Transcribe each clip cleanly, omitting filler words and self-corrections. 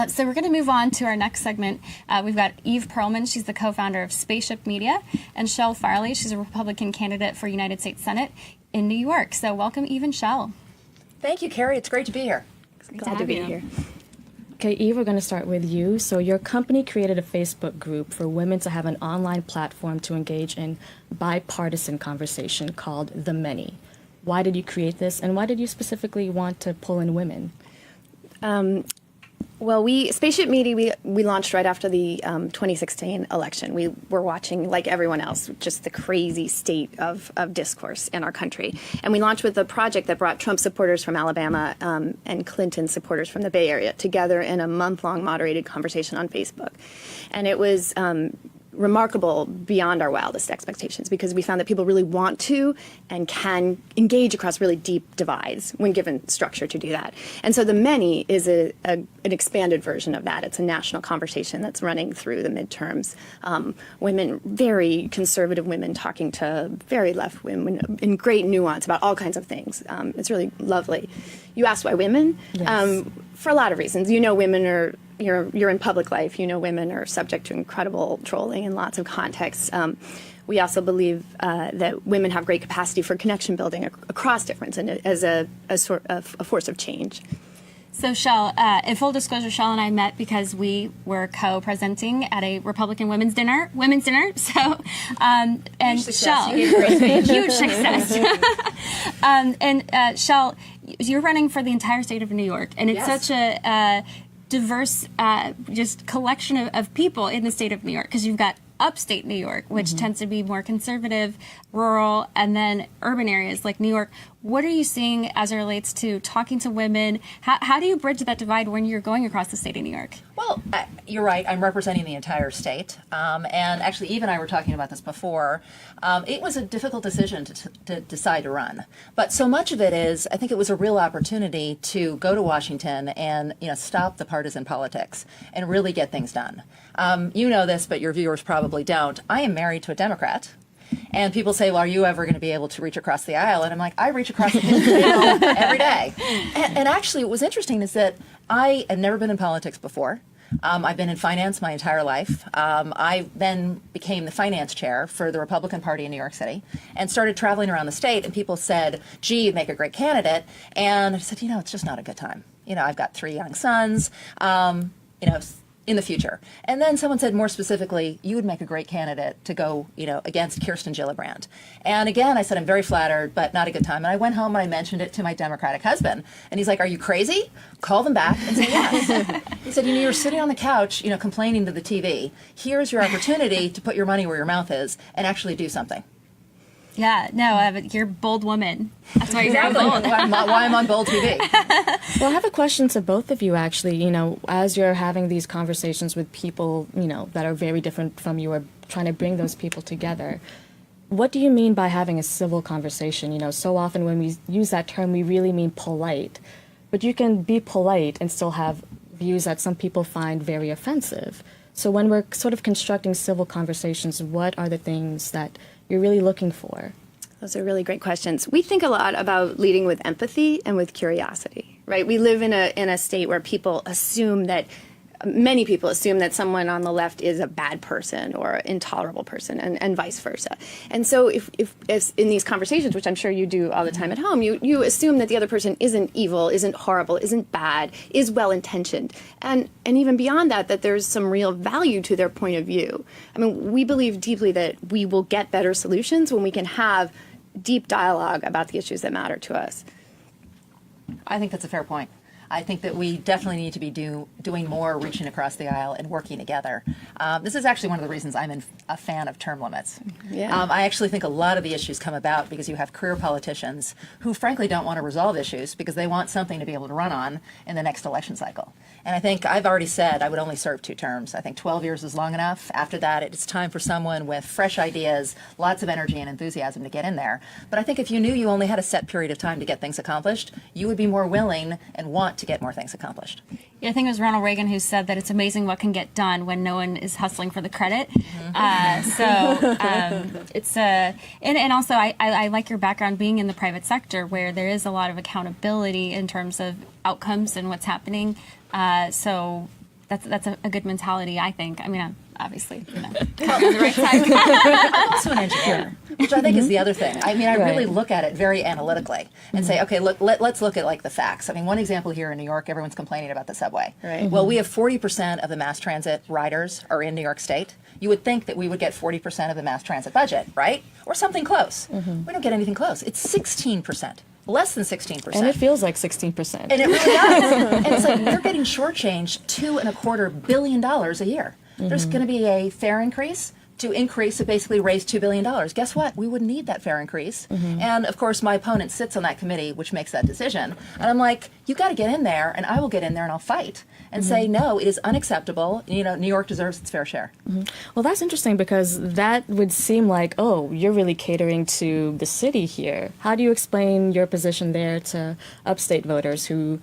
So we're going to move on to our next segment. We've got Eve Perlman. She's the co-founder of Spaceship Media. And Chele Farley. She's a Republican candidate for United States Senate in New York. So welcome, Eve and Chele. Thank you, Carrie. It's great to be here. Glad to be here. Okay, Eve, we're going to start with you. So your company created a Facebook group for women to have an online platform to engage in bipartisan conversation called The Many. Why did you create this, and why did you specifically want to pull in women? Well, Spaceship Media, we launched right after the 2016 election. We were watching, like everyone else, just the crazy state of discourse in our country. And we launched with a project that brought Trump supporters from Alabama and Clinton supporters from the Bay Area together in a month-long moderated conversation on Facebook. And it was remarkable beyond our wildest expectations, because we found that people really want to and can engage across really deep divides when given structure to do that. And so The Many is an expanded version of that. It's a national conversation that's running through the midterms. Women, very conservative women, talking to very left women in great nuance about all kinds of things. It's really lovely. You asked why women? Yes. For a lot of reasons. You know, women are, you're in public life. You know, women are subject to incredible trolling in lots of contexts. We also believe that women have great capacity for connection building across difference and as a sort of a force of change. So Chele, in full disclosure, Chele and I met because we were co-presenting at a Republican women's dinner. So, and Chele, huge success. Chele, you're running for the entire state of New York, and it's such a diverse, just collection of people in the state of New York, because you've got upstate New York, which tends to be more conservative, rural, and then urban areas like New York. What are you seeing as it relates to talking to women? How do you bridge that divide when you're going across the state of New York? Well, you're right. I'm representing the entire state. And actually, Eve and I were talking about this before. It was a difficult decision to decide to run. But so much of it is, I think it was a real opportunity to go to Washington and stop the partisan politics and really get things done. You know this, but your viewers probably don't. I am married to a Democrat. And people say, well, are you ever going to be able to reach across the aisle? And I'm like, I reach across the aisle every day. And actually, what was interesting is that I had never been in politics before. I've been in finance my entire life. I then became the finance chair for the Republican Party in New York City and started traveling around the state. And people said, gee, you'd make a great candidate. And I said, it's just not a good time. I've got 3 young sons. In the future. And then someone said more specifically, you would make a great candidate to go, against Kirsten Gillibrand. And again, I said, I'm very flattered, but not a good time. And I went home and I mentioned it to my Democratic husband. And he's like, are you crazy? Call them back and say yes. He said, you're sitting on the couch, complaining to the TV. Here's your opportunity to put your money where your mouth is and actually do something. Yeah, no, you're a bold woman. That's why you're exactly. bold. why I'm on Bold TV. Well, I have a question to both of you, actually. As you're having these conversations with people, that are very different from you, or trying to bring those people together, what do you mean by having a civil conversation? So often when we use that term, we really mean polite. But you can be polite and still have views that some people find very offensive. So when we're sort of constructing civil conversations, what are the things that you're really looking for? Those are really great questions. We think a lot about leading with empathy and with curiosity, right? We live in a state where many people assume that someone on the left is a bad person or an intolerable person, and vice versa. And so if in these conversations, which I'm sure you do all the time at home, you assume that the other person isn't evil, isn't horrible, isn't bad, is well-intentioned. And even beyond that there's some real value to their point of view. I mean, we believe deeply that we will get better solutions when we can have deep dialogue about the issues that matter to us. I think that's a fair point. I think that we definitely need to be doing more reaching across the aisle and working together. This is actually one of the reasons I'm a fan of term limits. Yeah. I actually think a lot of the issues come about because you have career politicians who frankly don't want to resolve issues because they want something to be able to run on in the next election cycle. And I think I've already said I would only serve 2 terms. I think 12 years is long enough. After that, it's time for someone with fresh ideas, lots of energy and enthusiasm to get in there. But I think if you knew you only had a set period of time to get things accomplished, you would be more willing and want to get more things accomplished. Yeah, I think it was Ronald Reagan who said that it's amazing what can get done when no one is hustling for the credit. And also I like your background being in the private sector where there is a lot of accountability in terms of outcomes and what's happening. So that's a good mentality, I think. I mean, I'm obviously, on the right side. I'm also an engineer, which I think is the other thing. I mean, I really look at it very analytically and say, okay, let's look at like the facts. I mean, one example here in New York, everyone's complaining about the subway. Right. Well, we have 40% of the mass transit riders are in New York State. You would think that we would get 40% of the mass transit budget, right? Or something close. We don't get anything close. It's 16%. Less than 16%. And it feels like 16%. And it really does. And it's like we're getting shortchanged $2.25 billion a year. There's going to be a fare increase to increase to basically raise $2 billion. Guess what? We wouldn't need that fare increase. And of course, my opponent sits on that committee, which makes that decision. And I'm like, you got to get in there, and I will get in there and I'll fight and say, no, it is unacceptable. You know, New York deserves its fair share. Well, that's interesting because that would seem like, oh, you're really catering to the city here. How do you explain your position there to upstate voters who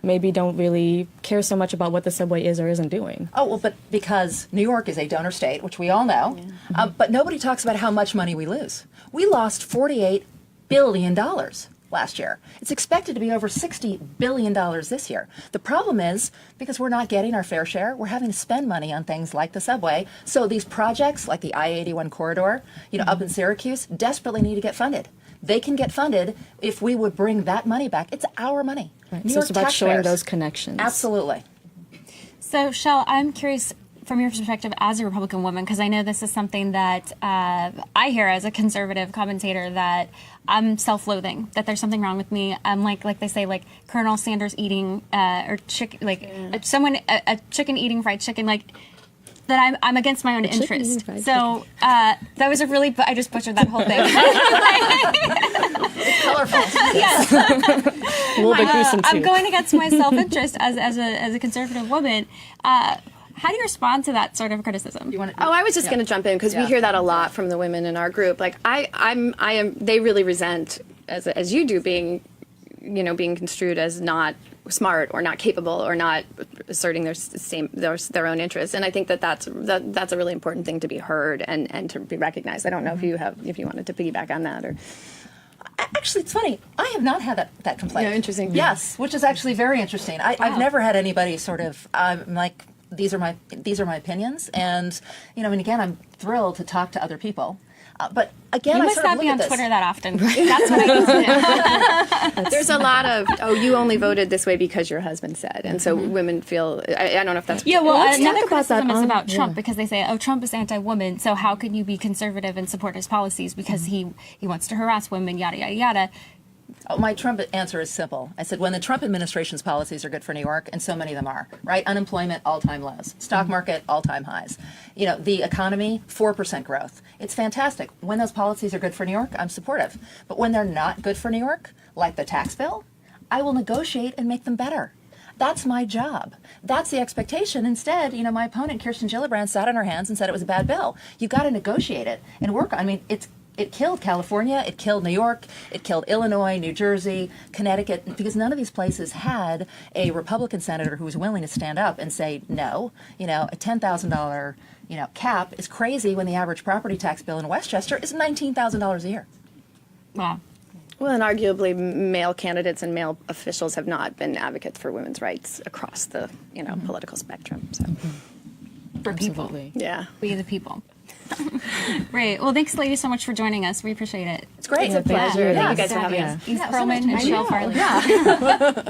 maybe don't really care so much about what the subway is or isn't doing? Oh, well, but because New York is a donor state, which we all know, but nobody talks about how much money we lose. We lost $48 billion last year. It's expected to be over $60 billion this year. The problem is, because we're not getting our fair share, we're having to spend money on things like the subway. So these projects, like the I-81 corridor, up in Syracuse, desperately need to get funded. They can get funded if we would bring that money back. It's our money. Right. New So York it's about showing taxpayers. those connections. Absolutely. So, Chele, I'm curious from your perspective as a Republican woman, because I know this is something that I hear as a conservative commentator, that I'm self-loathing, that there's something wrong with me. I'm like they say, like Colonel Sanders eating or chicken, like a chicken eating fried chicken, like that I'm against my own interest. So that was I just butchered that whole thing. Colorful. Yes. A little bit gruesome too. I'm going against my self-interest as a conservative woman. How do you respond to that sort of criticism? Oh, I was just going to jump in because we hear that a lot from the women in our group. Like I am. They really resent, as you do, being construed as not smart or not capable or not asserting their own interests. And I think that's a really important thing to be heard and to be recognized. I don't know if you wanted to piggyback on that or. Actually, it's funny. I have not had that complaint. Yeah, interesting. Yes, which is actually very interesting. I've never had anybody sort of like, these are my opinions, and and again, I'm thrilled to talk to other people. But again, You I must sort of not look be at on this. Twitter that often. That's what I used to do. There's a lot of, you only voted this way because your husband said. And so women feel, I don't know if that's... Yeah, well, Let's another talk about that criticism is on- about Trump yeah. because they say, oh, Trump is anti-woman, so how can you be conservative and support his policies because he wants to harass women, yada, yada, yada. Oh, my Trump answer is simple. I said, when the Trump administration's policies are good for New York, and so many of them are, right? Unemployment, all-time lows. Stock market, all-time highs. The economy, 4% growth. It's fantastic. When those policies are good for New York, I'm supportive. But when they're not good for New York, like the tax bill, I will negotiate and make them better. That's my job. That's the expectation. Instead, my opponent, Kirsten Gillibrand, sat on her hands and said it was a bad bill. You've got to negotiate it and work. I mean, it killed California, it killed New York, it killed Illinois, New Jersey, Connecticut, because none of these places had a Republican senator who was willing to stand up and say no. A $10,000 cap is crazy when the average property tax bill in Westchester is $19,000 a year. Wow. Well, and arguably male candidates and male officials have not been advocates for women's rights across the, political spectrum. So, For people. Absolutely. yeah. We the people. Great. Well, thanks, ladies, so much for joining us. We appreciate it. It's great. It's a pleasure. Yeah. Thank you guys for having us. Eve Perlman and Chele Farley. Yeah.